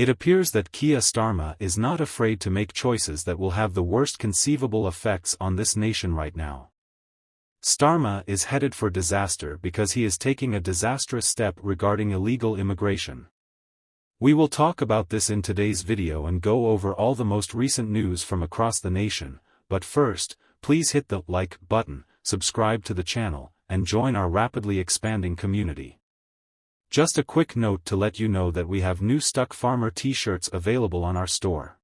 It appears that Keir Starmer is not afraid to make choices that will have the worst conceivable effects on this nation right now. Starmer is headed for disaster because he is taking a disastrous step regarding illegal immigration. We will talk about this in today's video and go over all the most recent news from across the nation, but first, please hit the like button, subscribe to the channel, and join our rapidly expanding community. Just a quick note to let you know that we have new Stuck Farmer t-shirts available on our store.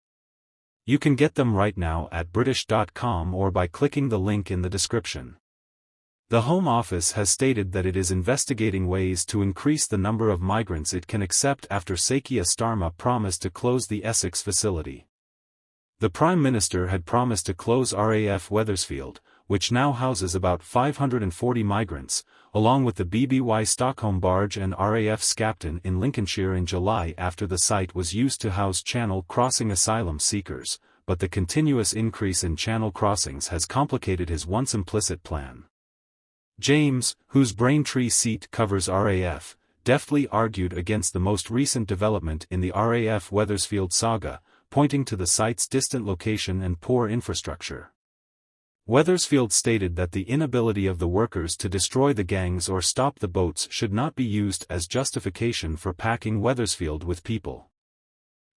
You can get them right now at british.com or by clicking the link in the description. The Home Office has stated that it is investigating ways to increase the number of migrants it can accept after Keir Starmer promised to close the Essex facility. The Prime Minister had promised to close RAF Wethersfield, which now houses about 540 migrants, along with the BBY Stockholm barge and RAF Scapton in Lincolnshire in July after the site was used to house Channel crossing asylum seekers, but the continuous increase in Channel crossings has complicated his once implicit plan. James, whose Braintree seat covers RAF, deftly argued against the most recent development in the RAF Wethersfield saga, pointing to the site's distant location and poor infrastructure. Wethersfield stated that the inability of the workers to destroy the gangs or stop the boats should not be used as justification for packing Wethersfield with people.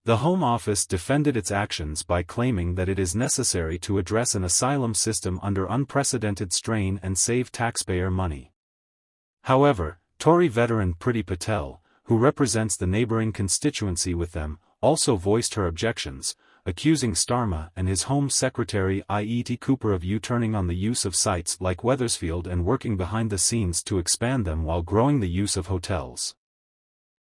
The Home Office defended its actions by claiming that it is necessary to address an asylum system under unprecedented strain and save taxpayer money. However, Tory veteran Priti Patel, who represents the neighbouring constituency with them, also voiced her objections, accusing Starmer and his Home Secretary Iet Cooper of U-turning on the use of sites like Wethersfield and working behind the scenes to expand them while growing the use of hotels.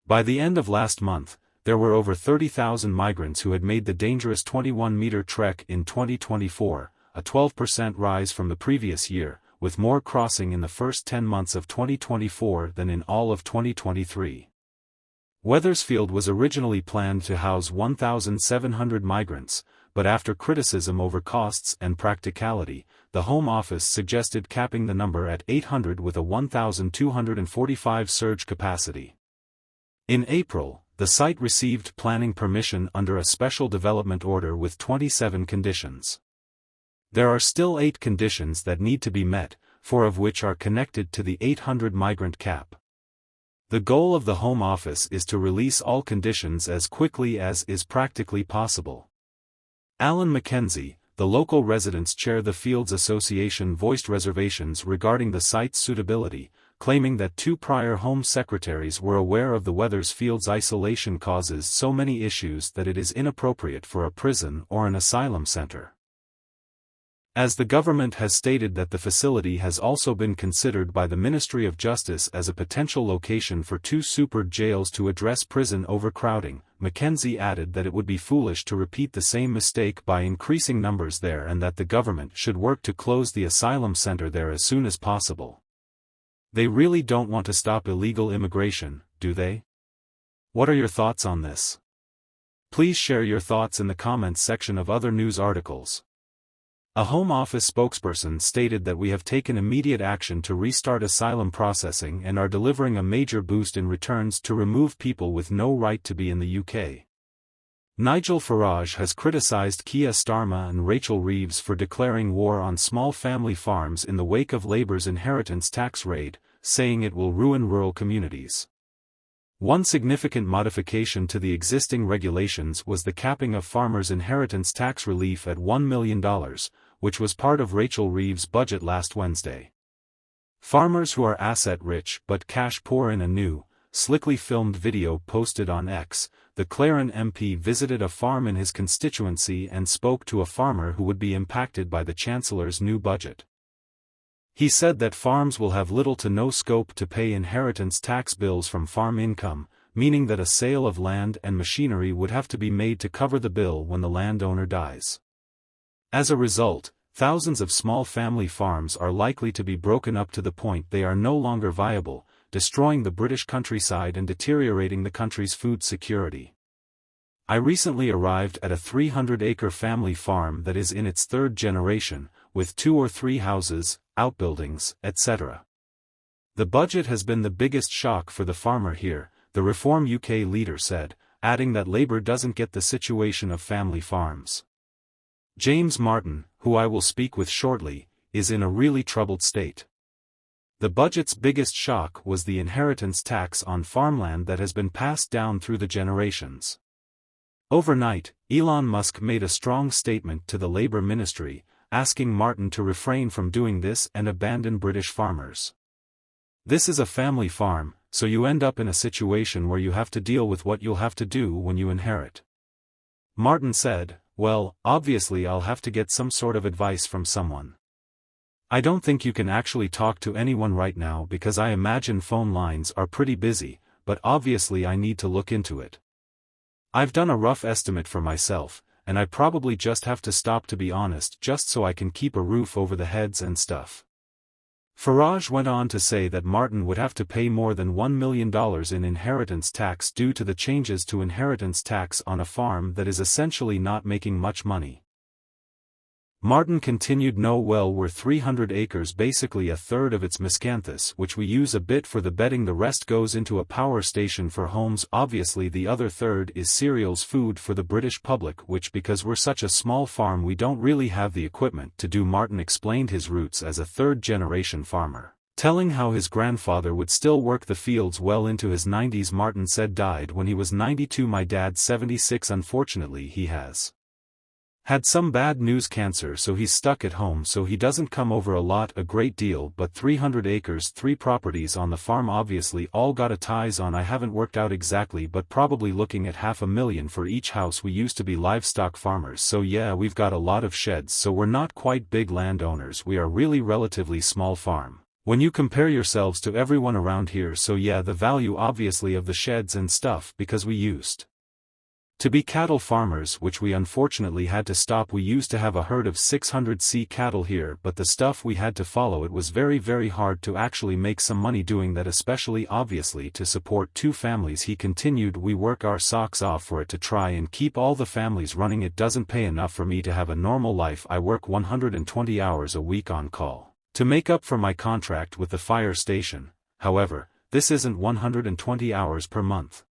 By the end of last month, there were over 30,000 migrants who had made the dangerous 21-meter trek in 2024, a 12% rise from the previous year, with more crossing in the first 10 months of 2024 than in all of 2023. Wethersfield was originally planned to house 1,700 migrants, but after criticism over costs and practicality, the Home Office suggested capping the number at 800 with a 1,245 surge capacity. In April, the site received planning permission under a special development order with 27 conditions. There are still 8 conditions that need to be met, 4 of which are connected to the 800 migrant cap. The goal of the Home Office is to release all conditions as quickly as is practically possible. Alan Mackenzie, the local residents chair the Fields Association, voiced reservations regarding the site's suitability, claiming that 2 prior Home Secretaries were aware of the Wethersfield's isolation causes so many issues that it is inappropriate for a prison or an asylum center. As the government has stated that the facility has also been considered by the Ministry of Justice as a potential location for 2 super jails to address prison overcrowding, Mackenzie added that it would be foolish to repeat the same mistake by increasing numbers there and that the government should work to close the asylum center there as soon as possible. They really don't want to stop illegal immigration, do they? What are your thoughts on this? Please share your thoughts in the comments section of other news articles. A Home Office spokesperson stated that we have taken immediate action to restart asylum processing and are delivering a major boost in returns to remove people with no right to be in the UK. Nigel Farage has criticised Keir Starmer and Rachel Reeves for declaring war on small family farms in the wake of Labour's inheritance tax raid, saying it will ruin rural communities. One significant modification to the existing regulations was the capping of farmers' inheritance tax relief at $1 million, which was part of Rachel Reeves' budget last Wednesday. Farmers who are asset-rich but cash-poor. In a new, slickly filmed video posted on X, the Claren MP visited a farm in his constituency and spoke to a farmer who would be impacted by the Chancellor's new budget. He said that farms will have little to no scope to pay inheritance tax bills from farm income, meaning that a sale of land and machinery would have to be made to cover the bill when the landowner dies. As a result, thousands of small family farms are likely to be broken up to the point they are no longer viable, destroying the British countryside and deteriorating the country's food security. I recently arrived at a 300-acre family farm that is in its 3rd generation, with 2 or 3 houses, outbuildings, etc. The budget has been the biggest shock for the farmer here, the Reform UK leader said, adding that Labour doesn't get the situation of family farms. James Martin, who I will speak with shortly, is in a really troubled state. The budget's biggest shock was the inheritance tax on farmland that has been passed down through the generations. Overnight, Elon Musk made a strong statement to the Labour Ministry, asking Martin to refrain from doing this and abandon British farmers. This is a family farm, so you end up in a situation where you have to deal with what you'll have to do when you inherit. Martin said, "Well, obviously I'll have to get some sort of advice from someone. I don't think you can actually talk to anyone right now because I imagine phone lines are pretty busy, but obviously I need to look into it. I've done a rough estimate for myself, and I probably just have to stop, to be honest, just so I can keep a roof over the heads and stuff." Farage went on to say that Martin would have to pay more than $1 million in inheritance tax due to the changes to inheritance tax on a farm that is essentially not making much money. Martin continued, "No, well, we're 300 acres, basically a third of it's miscanthus, which we use a bit for the bedding, the rest goes into a power station for homes, obviously the other third is cereals, food for the British public, which because we're such a small farm we don't really have the equipment to do." Martin explained his roots as a third-generation farmer, telling how his grandfather would still work the fields well into his 90s. Martin said died when he was 92. "My dad's 76. Unfortunately he has had some bad news, cancer, so he's stuck at home, so he doesn't come over a great deal, but 300 acres, 3 properties on the farm, obviously all got a ties on. I haven't worked out exactly, but probably looking at $500,000 for each house. We used to be livestock farmers, so yeah, we've got a lot of sheds, so we're not quite big landowners, we are really relatively small farm when you compare yourselves to everyone around here, so yeah, the value obviously of the sheds and stuff, because we used to be cattle farmers, which we unfortunately had to stop. We used to have a herd of 600 cattle here, but the stuff we had to follow, it was very hard to actually make some money doing that, especially obviously to support 2 families." He continued, "We work our socks off for it to try and keep all the families running. It doesn't pay enough for me to have a normal life. I work 120 hours a week on call to make up for my contract with the fire station. However, this isn't 120 hours per month.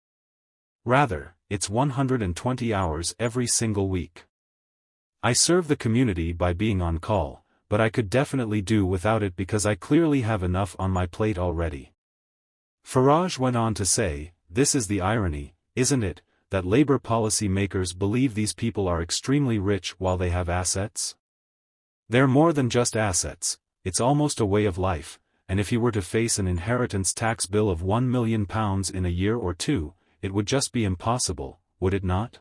Rather, it's 120 hours every single week. I serve the community by being on call, but I could definitely do without it because I clearly have enough on my plate already." Farage went on to say, "This is the irony, isn't it, that Labour policy makers believe these people are extremely rich while they have assets? They're more than just assets, it's almost a way of life, and if you were to face an inheritance tax bill of £1 million in a year or two, it would just be impossible, would it not?"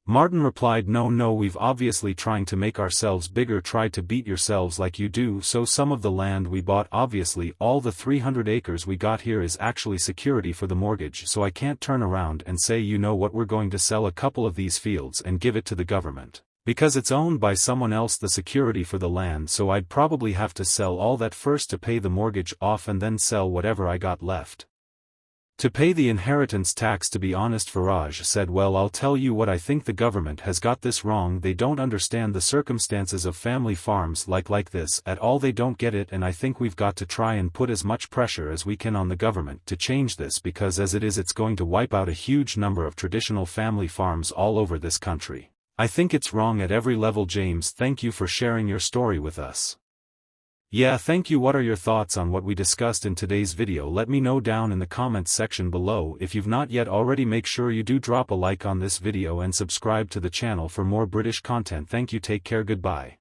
Martin replied, No, we've obviously trying to make ourselves bigger, tried to beat yourselves like you do. So some of the land we bought, obviously all the 300 acres we got here, is actually security for the mortgage, so I can't turn around and say, you know what, we're going to sell a couple of these fields and give it to the government, because it's owned by someone else, the security for the land, so I'd probably have to sell all that first to pay the mortgage off and then sell whatever I got left to pay the inheritance tax. To be honest," Farage said, "well, I'll tell you what, I think the government has got this wrong. They don't understand the circumstances of family farms like this at all. They don't get it, and I think we've got to try and put as much pressure as we can on the government to change this, because as it is, it's going to wipe out a huge number of traditional family farms all over this country. I think it's wrong at every level." James, thank you for sharing your story with us. Yeah, thank you. What are your thoughts on what we discussed in today's video? Let me know down in the comments section below. If you've not yet already, make sure you do drop a like on this video and subscribe to the channel for more British content. Thank you, take care, goodbye.